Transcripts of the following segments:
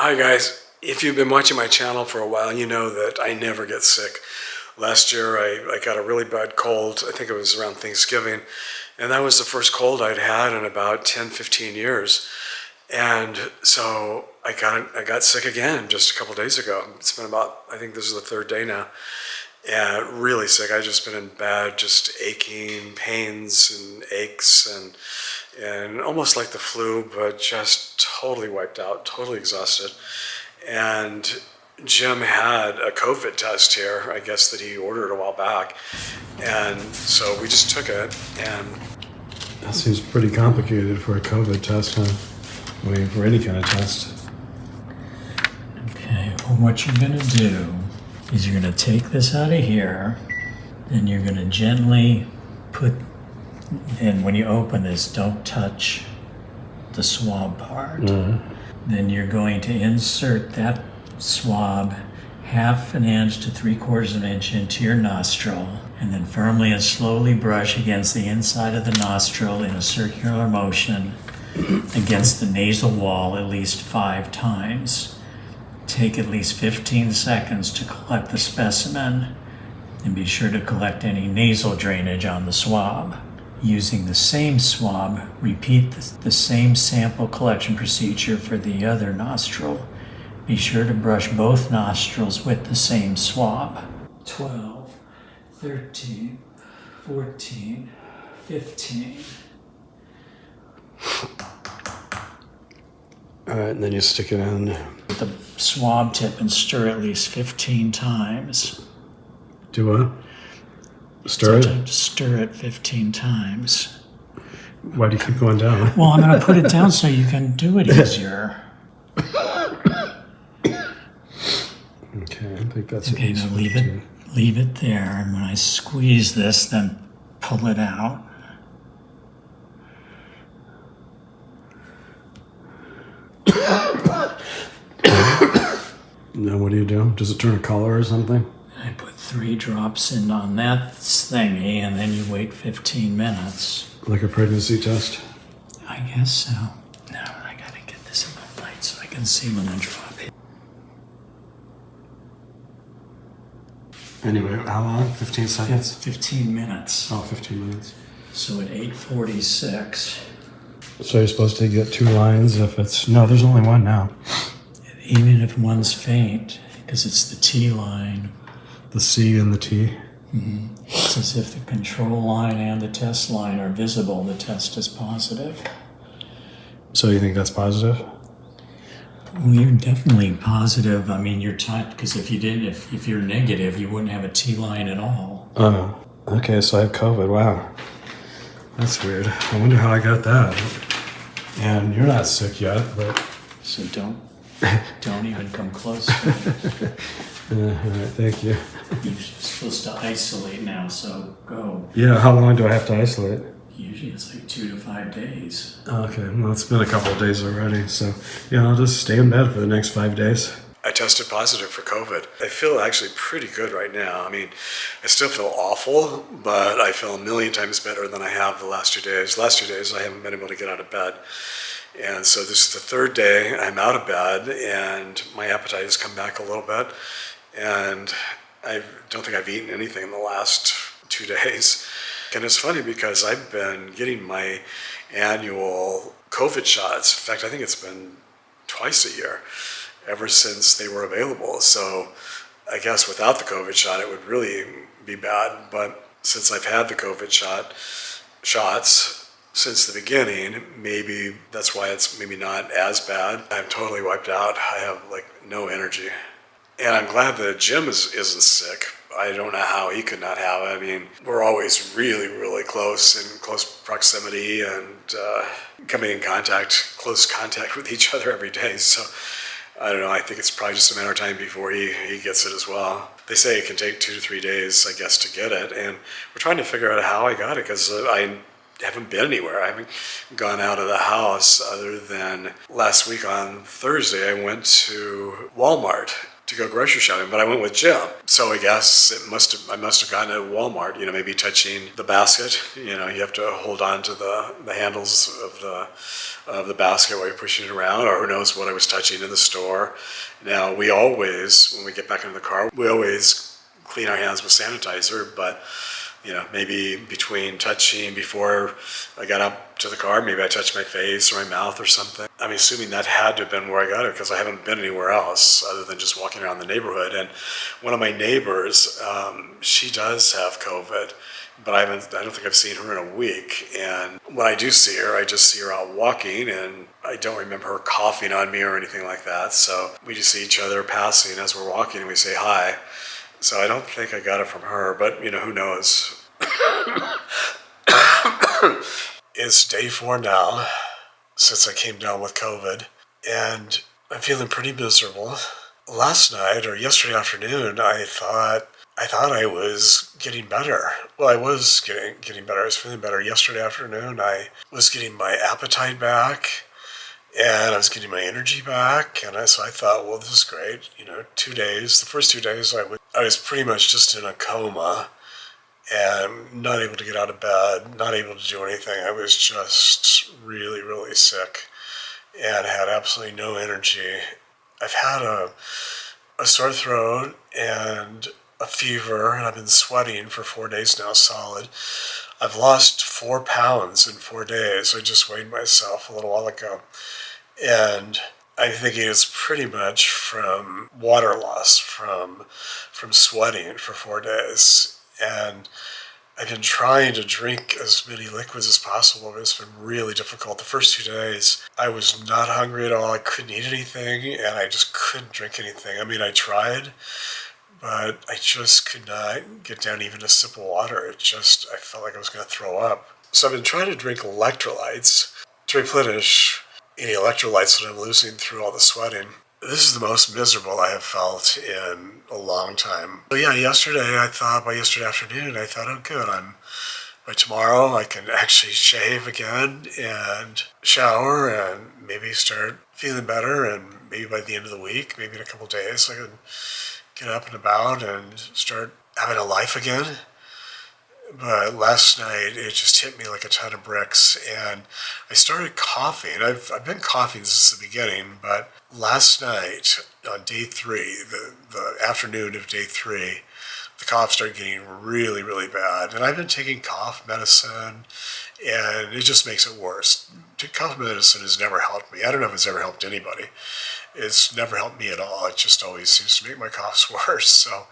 Hi guys, if you've been watching my channel for a while, you know that I never get sick. Last year I got a really bad cold, I think it was around Thanksgiving, and that was the first cold I'd had in about 10, 15 years. And so I got sick again just a couple days ago. It's been about, I think this is the third day now. And really sick. I've just been in bed, just aching, pains and aches and almost like the flu, but just totally wiped out, totally exhausted. And Jim had a COVID test here, I guess that he ordered a while back. And so we just took it, and that seems pretty complicated for a COVID test, huh? I mean, for any kind of test. Okay, well, what you're gonna do is you're gonna take this out of here, then you're gonna gently put, and when you open this, don't touch the swab part. Then you're going to insert that swab 1/2 inch to 3/4 inch into your nostril, and then firmly and slowly brush against the inside of the nostril in a circular motion against the nasal wall at least 5 times. Take at least 15 seconds to collect the specimen, and be sure to collect any nasal drainage on the swab. Using the same swab, repeat the same sample collection procedure for the other nostril. Be sure to brush both nostrils with the same swab. 12, 13, 14, 15. All right, and then you stick it in. With the swab tip and stir at least 15 times. Do what? Stir it? Stir it 15 times. Why do you keep going down? Well, I'm going to put it down so you can do it easier. Okay, I think that's Okay, now leave it there. And when I squeeze this, then pull it out. Now what do? Does it turn a color or something? I put 3 drops in on that thingy, and then you wait 15 minutes. Like a pregnancy test? I guess so. Now I gotta get this in the light so I can see when I drop it. Anyway, how long? 15 seconds? 15 minutes. Oh, 15 minutes. So at 8:46. So you're supposed to get 2 lines if it's... No, there's only one now. Even if one's faint, because it's the T line. The C and the T? Mm-hmm. It's as if the control line and the test line are visible. The test is positive. So you think that's positive? Well, you're definitely positive. I mean, you're tight, because if you didn't, if you're negative, you wouldn't have a T line at all. Oh, okay, so I have COVID. Wow. That's weird. I wonder how I got that. And you're not sick yet, but... So don't even come close to it. All right, thank you. You're supposed to isolate now, so go. Yeah, how long do I have to isolate? Usually it's like 2 to 5 days. Okay, well, it's been a couple of days already, so yeah, I'll just stay in bed for the next 5 days. I tested positive for COVID. I feel actually pretty good right now. I mean, I still feel awful, but I feel a million times better than I have the last 2 days. Last 2 days I haven't been able to get out of bed. And so this is the third day I'm out of bed, and my appetite has come back a little bit. And I don't think I've eaten anything in the last 2 days. And it's funny because I've been getting my annual COVID shots. In fact, I think it's been twice a year ever since they were available. So I guess without the COVID shot, it would really be bad. But since I've had the COVID shots since the beginning, maybe that's why it's maybe not as bad. I'm totally wiped out. I have like no energy. And I'm glad that Jim isn't sick. I don't know how he could not have it. I mean, we're always really, really close, in close proximity, and coming in close contact with each other every day. So I don't know, I think it's probably just a matter of time before he gets it as well. They say it can take 2 to 3 days, I guess, to get it. And we're trying to figure out how I got it, because I haven't been anywhere. I haven't gone out of the house other than last week on Thursday. I went to Walmart to go grocery shopping, but I went with Jim. So I guess I must have gotten it at Walmart, maybe touching the basket. You have to hold on to the handles of the basket while you're pushing it around, or who knows what I was touching in the store. Now, we always, when we get back into the car, we always clean our hands with sanitizer, but maybe between touching before I got up to the car, maybe I touched my face or my mouth or something. I'm assuming that had to have been where I got it, because I haven't been anywhere else other than just walking around the neighborhood. And one of my neighbors, she does have COVID, but I don't think I've seen her in a week. And when I do see her, I just see her out walking, and I don't remember her coughing on me or anything like that. So we just see each other passing as we're walking, and we say hi. So I don't think I got it from her, but who knows? It's day 4 now since I came down with COVID, and I'm feeling pretty miserable. Last night or yesterday afternoon, I thought I was getting better. Well, I was getting better. I was feeling better. Yesterday afternoon, I was getting my appetite back, and I was getting my energy back, and so I thought, well, this is great. 2 days. The first 2 days, I was pretty much just in a coma and not able to get out of bed, not able to do anything. I was just really, really sick and had absolutely no energy. I've had a sore throat and a fever, and I've been sweating for 4 days now solid. I've lost 4 pounds in 4 days. I just weighed myself a little while ago. And I'm thinking it's pretty much from water loss, from sweating for 4 days. And I've been trying to drink as many liquids as possible, but it's been really difficult. The first 2 days, I was not hungry at all. I couldn't eat anything, and I just couldn't drink anything. I mean, I tried, but I just could not get down even a sip of water. I felt like I was going to throw up. So I've been trying to drink electrolytes to replenish any electrolytes that I'm losing through all the sweating. This is the most miserable I have felt in a long time. But yeah, by yesterday afternoon, I thought, oh good, by tomorrow I can actually shave again and shower and maybe start feeling better, and maybe by the end of the week, maybe in a couple of days, I can get up and about and start having a life again. But last night, it just hit me like a ton of bricks, and I started coughing. I've been coughing since the beginning, but last night, on day 3, the afternoon of day 3, the cough started getting really, really bad. And I've been taking cough medicine, and it just makes it worse. Cough medicine has never helped me. I don't know if it's ever helped anybody. It's never helped me at all. It just always seems to make my coughs worse. So,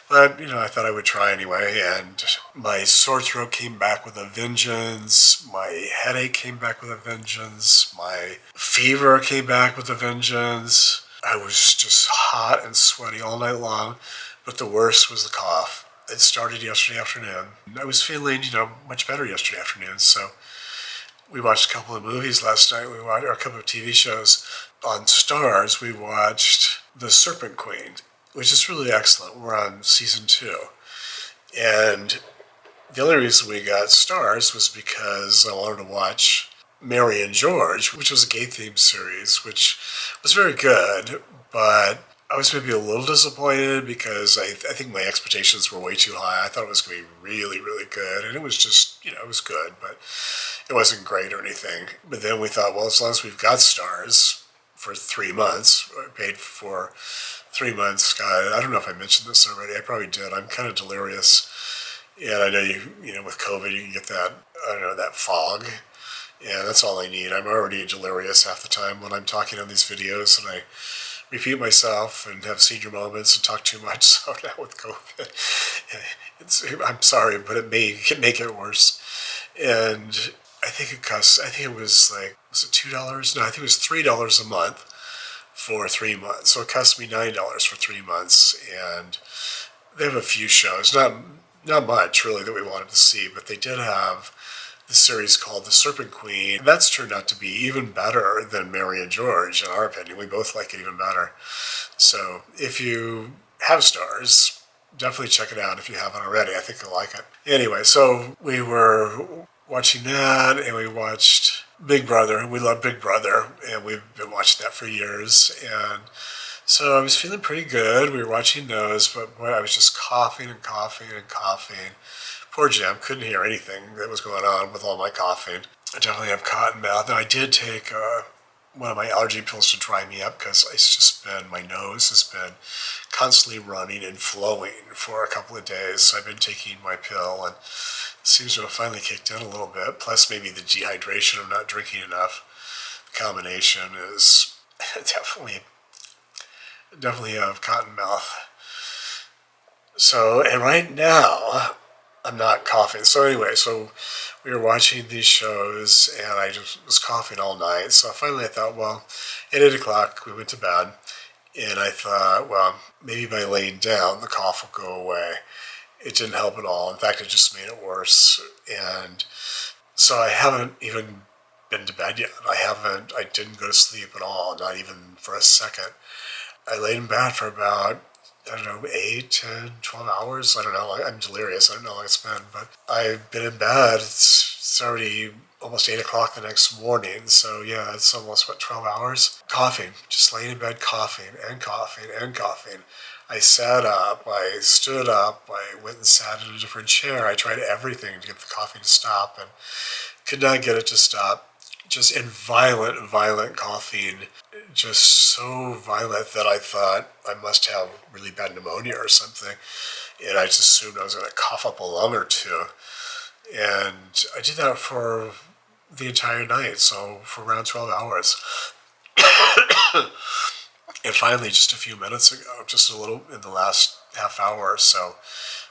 but, I thought I would try anyway. And my sore throat came back with a vengeance. My headache came back with a vengeance. My fever came back with a vengeance. I was just hot and sweaty all night long. But the worst was the cough. It started yesterday afternoon. I was feeling, much better yesterday afternoon. So we watched a couple of movies last night. We watched a couple of TV shows. On Stars, we watched The Serpent Queen, which is really excellent. We're on season 2. And the only reason we got Stars was because I wanted to watch Mary and George, which was a gay-themed series, which was very good, but I was maybe a little disappointed because I think my expectations were way too high. I thought it was going to be really, really good, and it was just, it was good, but it wasn't great or anything. But then we thought, well, as long as we've got Stars for 3 months, paid for 3 months. God, I don't know if I mentioned this already. I probably did. I'm kind of delirious. And I know with COVID, you can get that, that fog. And that's all I need. I'm already delirious half the time when I'm talking on these videos, and I repeat myself and have senior moments and talk too much. So now with COVID, I'm sorry, but it can make it worse. And I think it was was it $2? No, I think it was $3 a month for 3 months. So it cost me $9 for 3 months. And they have a few shows, not much really that we wanted to see, but they did have the series called The Serpent Queen. That's turned out to be even better than Mary and George, in our opinion. We both like it even better. So if you have Stars, definitely check it out if you haven't already. I think you'll like it. Anyway, so we were watching that, and we watched Big Brother. We love Big Brother, and we've been watching that for years. And So I was feeling pretty good. We were watching those, but boy, I was just coughing and coughing and coughing. Poor Jim couldn't hear anything that was going on with all my coughing. I definitely have cotton mouth, and I did take one of my allergy pills to dry me up because it's just been, my nose has been constantly running and flowing for a couple of days. So I've been taking my pill, and it seems to have finally kicked in a little bit. Plus maybe the dehydration of not drinking enough. The combination is definitely have cotton mouth. So, and right now, I'm not coughing. So anyway, so we were watching these shows, and I just was coughing all night. So finally I thought, well, at 8 o'clock we went to bed, and I thought, well, maybe by laying down the cough will go away. It didn't help at all. In fact, it just made it worse. And so I haven't even been to bed yet. I didn't go to sleep at all, not even for a second. I laid in bed for about, I don't know, 8, 10, 12 hours. I don't know. I'm delirious. I don't know how long it's been. But I've been in bed. It's already almost 8 o'clock the next morning. So, yeah, it's almost, 12 hours? Coughing. Just laying in bed coughing and coughing and coughing. I sat up. I stood up. I went and sat in a different chair. I tried everything to get the coughing to stop and could not get it to stop. Just in violent coughing, just so violent that I thought I must have really bad pneumonia or something. And I just assumed I was going to cough up a lung or two. And I did that for the entire night, so for around 12 hours. And finally, just a few minutes ago, just a little in the last half hour or so,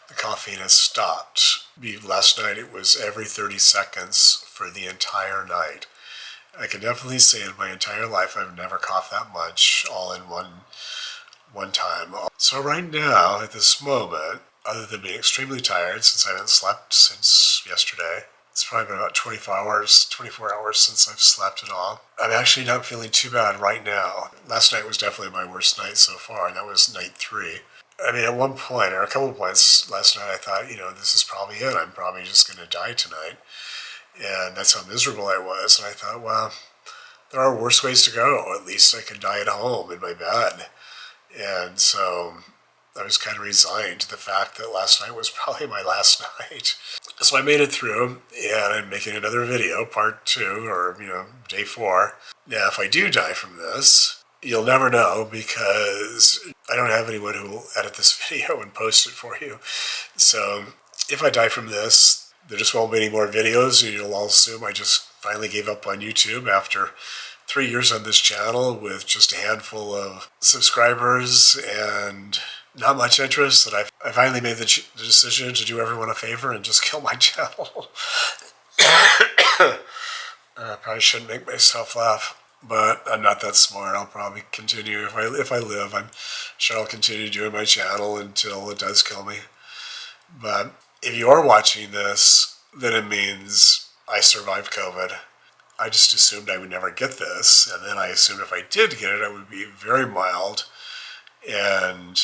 the coughing has stopped. Last night it was every 30 seconds for the entire night. I can definitely say in my entire life I've never coughed that much all in one time. So right now, at this moment, other than being extremely tired since I haven't slept since yesterday, it's probably been about 24 hours since I've slept at all. I'm actually not feeling too bad right now. Last night was definitely my worst night so far, and that was night 3. I mean, at one point, or a couple of points last night, I thought, this is probably it. I'm probably just going to die tonight. And that's how miserable I was. And I thought, well, there are worse ways to go. At least I could die at home in my bed. And so I was kind of resigned to the fact that last night was probably my last night. So I made it through, and I'm making another video, part 2, or, day 4. Now, if I do die from this, you'll never know because I don't have anyone who will edit this video and post it for you. So if I die from this, there just won't be any more videos, and you'll all assume I just finally gave up on YouTube after 3 years on this channel with just a handful of subscribers and not much interest, that I finally made the decision to do everyone a favor and just kill my channel. I probably shouldn't make myself laugh, but I'm not that smart. I'll probably continue. If I live, I'm sure I'll continue doing my channel until it does kill me. But if you are watching this, then it means I survived COVID. I just assumed I would never get this, and then I assumed if I did get it, I would be very mild. And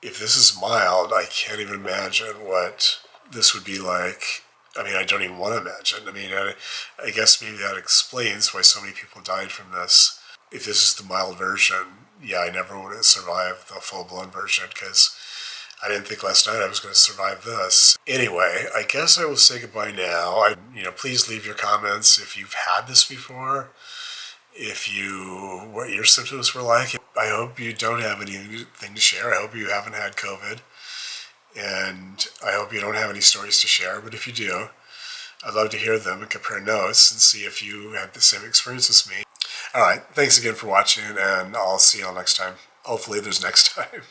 if this is mild, I can't even imagine what this would be like. I mean, I don't even want to imagine. I mean, I guess maybe that explains why so many people died from this. If this is the mild version, yeah, I never would have survived the full-blown version because I didn't think last night I was going to survive this. Anyway, I guess I will say goodbye now. Please leave your comments if you've had this before, what your symptoms were like. I hope you don't have anything to share. I hope you haven't had COVID. And I hope you don't have any stories to share. But if you do, I'd love to hear them and compare notes and see if you had the same experience as me. All right. Thanks again for watching, and I'll see you all next time. Hopefully there's next time.